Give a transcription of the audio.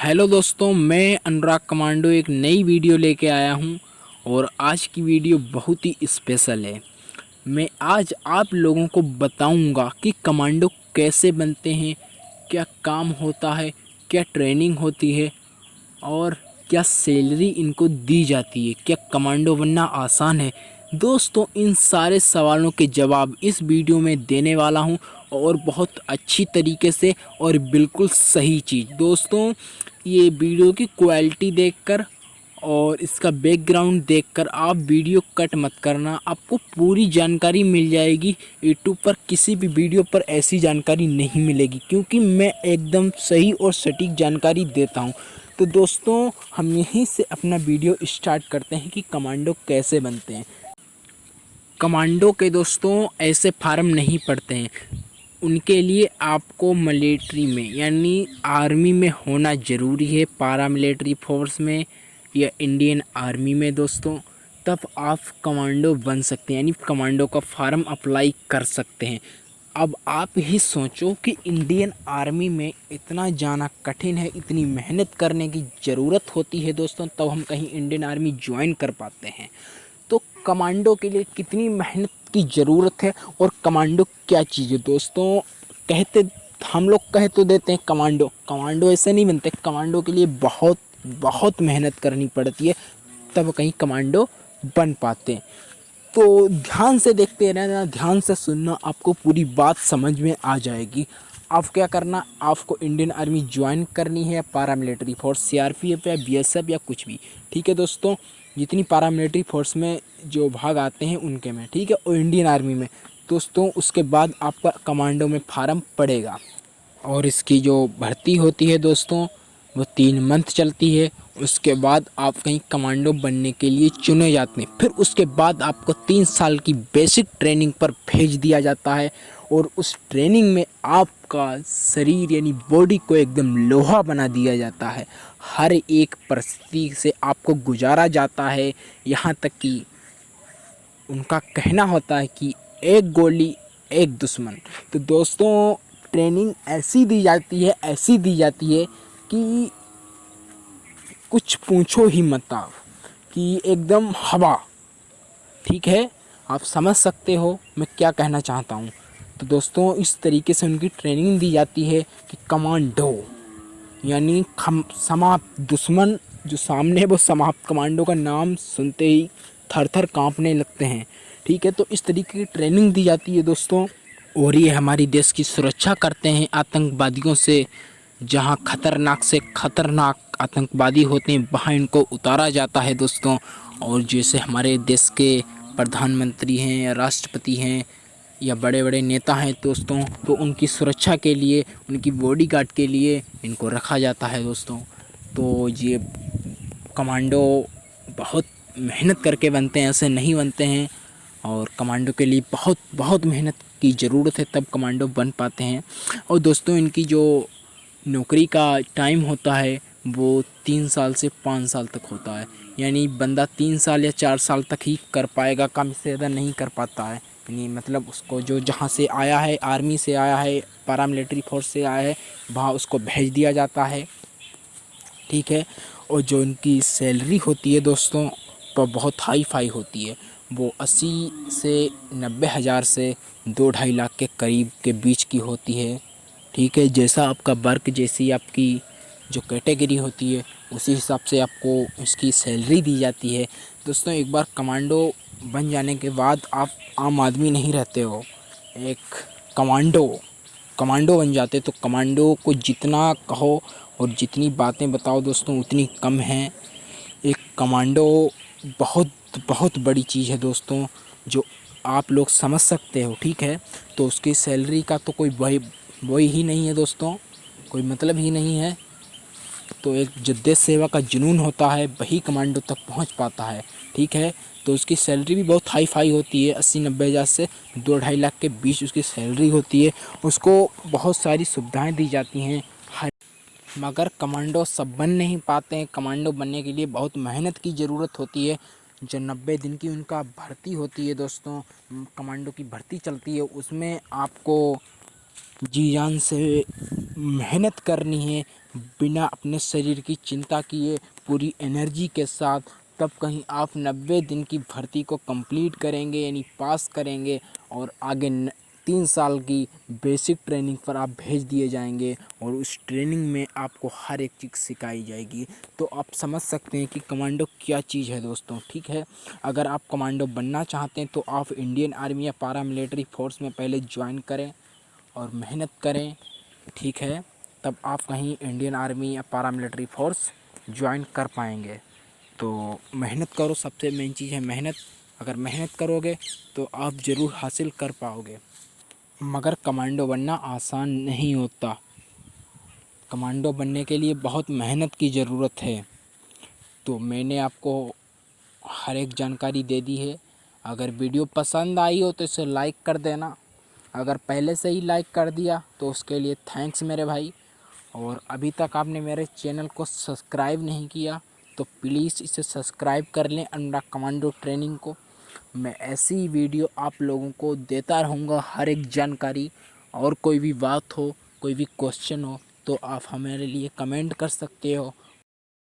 Hello दोस्तों, मैं अनुराग commando एक नई वीडियो लेके आया हूं और आज की वीडियो बहुत ही स्पेशल है। मैं आज आप लोगों को बताऊंगा कि कमांडो कैसे बनते हैं, क्या काम होता है, क्या ट्रेनिंग होती है और क्या सैलरी इनको दी जाती है, क्या कमांडो बनना आसान है। दोस्तों, इन सारे सवालों के जवाब इस वीडियो में देने वाला हूं और बहुत अच्छी तरीके से और बिल्कुल सही चीज़। दोस्तों, ये वीडियो की क्वालिटी देखकर और इसका बैकग्राउंड देखकर आप वीडियो कट मत करना, आपको पूरी जानकारी मिल जाएगी। यूट्यूब पर किसी भी वीडियो पर ऐसी जानकारी नहीं मिलेगी क्योंकि मैं एकदम सही और सटीक जानकारी देता हूं। तो दोस्तों, हम यहीं से अपना वीडियो स्टार्ट करते हैं कि कमांडो कैसे बनते हैं। कमांडो के दोस्तों ऐसे फार्म नहीं पड़ते हैं, उनके लिए आपको मिलिट्री में यानी आर्मी में होना ज़रूरी है, पारा मिलिट्री फोर्स में या इंडियन आर्मी में दोस्तों, तब आप कमांडो बन सकते हैं, यानी कमांडो का फार्म अप्लाई कर सकते हैं। अब आप ही सोचो कि इंडियन आर्मी में इतना जाना कठिन है, इतनी मेहनत करने की ज़रूरत होती है दोस्तों, तब हम कहीं इंडियन आर्मी ज्वाइन कर पाते हैं। तो कमांडो के लिए कितनी मेहनत की ज़रूरत है और कमांडो क्या चीज़ है दोस्तों। कहते हम लोग कह तो देते हैं कमांडो, कमांडो ऐसे नहीं बनते। कमांडो के लिए बहुत बहुत मेहनत करनी पड़ती है, तब कहीं कमांडो बन पाते हैं। तो ध्यान से देखते रहना, ध्यान से सुनना, आपको पूरी बात समझ में आ जाएगी। आप क्या करना, आपको इंडियन आर्मी ज्वाइन करनी है, पारा मिलिट्री फोर्स, सीआरपीएफ या बीएसएफ या कुछ भी, ठीक है दोस्तों। जितनी पारा मिलिट्री फोर्स में जो भाग आते हैं उनके में, ठीक है, और इंडियन आर्मी में दोस्तों, उसके बाद आपका कमांडो में फार्म पड़ेगा। और इसकी जो भर्ती होती है दोस्तों, वो 3 मंथ चलती है। उसके बाद आप कहीं कमांडो बनने के लिए चुने जाते हैं। फिर उसके बाद आपको 3 साल की बेसिक ट्रेनिंग पर भेज दिया जाता है और उस ट्रेनिंग में आपका शरीर यानी बॉडी को एकदम लोहा बना दिया जाता है। हर एक परिस्थिति से आपको गुजारा जाता है, यहाँ तक कि उनका कहना होता है कि एक गोली एक दुश्मन। तो दोस्तों, ट्रेनिंग ऐसी दी जाती है, ऐसी दी जाती है कि कुछ पूछो ही मत आप, कि एकदम हवा, ठीक है। आप समझ सकते हो मैं क्या कहना चाहता हूँ। तो दोस्तों, इस तरीके से उनकी ट्रेनिंग दी जाती है कि कमांडो यानी समाप्त, दुश्मन जो सामने है वो समाप्त। कमांडो का नाम सुनते ही थर थर काँपने लगते हैं, ठीक है। तो इस तरीके की ट्रेनिंग दी जाती है दोस्तों, और ये हमारी देश की सुरक्षा करते हैं आतंकवादियों से। जहाँ खतरनाक से खतरनाक आतंकवादी होते हैं वहाँ इनको उतारा जाता है दोस्तों। और जैसे हमारे देश के प्रधानमंत्री हैं या राष्ट्रपति हैं या बड़े बड़े नेता हैं दोस्तों, तो उनकी सुरक्षा के लिए, उनकी बॉडीगार्ड के लिए इनको रखा जाता है दोस्तों। तो ये कमांडो बहुत मेहनत करके बनते हैं, ऐसे नहीं बनते हैं। और कमांडो के लिए बहुत बहुत मेहनत की ज़रूरत है, तब कमांडो बन पाते हैं। और दोस्तों, इनकी जो नौकरी का टाइम होता है वो 3 साल से 5 साल तक होता है। यानी बंदा 3 साल या 4 साल तक ही कर पाएगा, कम से ज़्यादा नहीं कर पाता है। यानी मतलब उसको जो जहाँ से आया है, आर्मी से आया है, पैरामिलिट्री फोर्स से आया है, वहाँ उसको भेज दिया जाता है, ठीक है। और जो उनकी सैलरी होती है दोस्तों, तो बहुत हाई फाई होती है। वो 80 से 90 हज़ार से 2-2.5 लाख के करीब के बीच की होती है, ठीक है। जैसा आपका वर्क, जैसी आपकी जो कैटेगरी होती है, उसी हिसाब से आपको इसकी सैलरी दी जाती है दोस्तों। एक बार कमांडो बन जाने के बाद आप आम आदमी नहीं रहते हो, एक कमांडो कमांडो बन जाते। तो कमांडो को जितना कहो और जितनी बातें बताओ दोस्तों उतनी कम है। एक कमांडो बहुत बहुत बड़ी चीज़ है दोस्तों, जो आप लोग समझ सकते हो, ठीक है। तो उसकी सैलरी का तो कोई वही ही नहीं है दोस्तों, कोई मतलब ही नहीं है। तो एक जो देश सेवा का जुनून होता है वही कमांडो तक पहुंच पाता है, ठीक है। तो उसकी सैलरी भी बहुत हाई फाई होती है, 80-90 हज़ार से 2-2.5 लाख के बीच उसकी सैलरी होती है। उसको बहुत सारी सुविधाएं दी जाती हैं, मगर कमांडो सब बन नहीं पाते हैं। कमांडो बनने के लिए बहुत मेहनत की ज़रूरत होती है। जो 90 दिन की उनका भर्ती होती है दोस्तों, कमांडो की भर्ती चलती है, उसमें आपको जी जान से मेहनत करनी है, बिना अपने शरीर की चिंता किए पूरी एनर्जी के साथ, तब कहीं आप 90 दिन की भर्ती को कंप्लीट करेंगे यानी पास करेंगे और आगे 3 साल की बेसिक ट्रेनिंग पर आप भेज दिए जाएंगे और उस ट्रेनिंग में आपको हर एक चीज़ सिखाई जाएगी। तो आप समझ सकते हैं कि कमांडो क्या चीज़ है दोस्तों। ठीक है, अगर आप कमांडो बनना चाहते हैं तो आप इंडियन आर्मी या पारा मिलिट्री फोर्स में पहले ज्वाइन करें और मेहनत करें। ठीक है, तब आप कहीं इंडियन आर्मी या पारा मिलिट्री फोर्स ज्वाइन कर पाएंगे। तो मेहनत करो, सबसे मेन चीज़ है मेहनत। अगर मेहनत करोगे तो आप ज़रूर हासिल कर पाओगे। मगर कमांडो बनना आसान नहीं होता। कमांडो बनने के लिए बहुत मेहनत की ज़रूरत है। तो मैंने आपको हर एक जानकारी दे दी है। अगर वीडियो पसंद आई हो तो इसे लाइक कर देना। अगर पहले से ही लाइक कर दिया तो उसके लिए थैंक्स मेरे भाई। और अभी तक आपने मेरे चैनल को सब्सक्राइब नहीं किया तो प्लीज़ इसे सब्सक्राइब कर लें, अनुराग कमांडो ट्रेनिंग को। मैं ऐसी ही वीडियो आप लोगों को देता रहूँगा, हर एक जानकारी। और कोई भी बात हो, कोई भी क्वेश्चन हो तो आप हमारे लिए कमेंट कर सकते हो।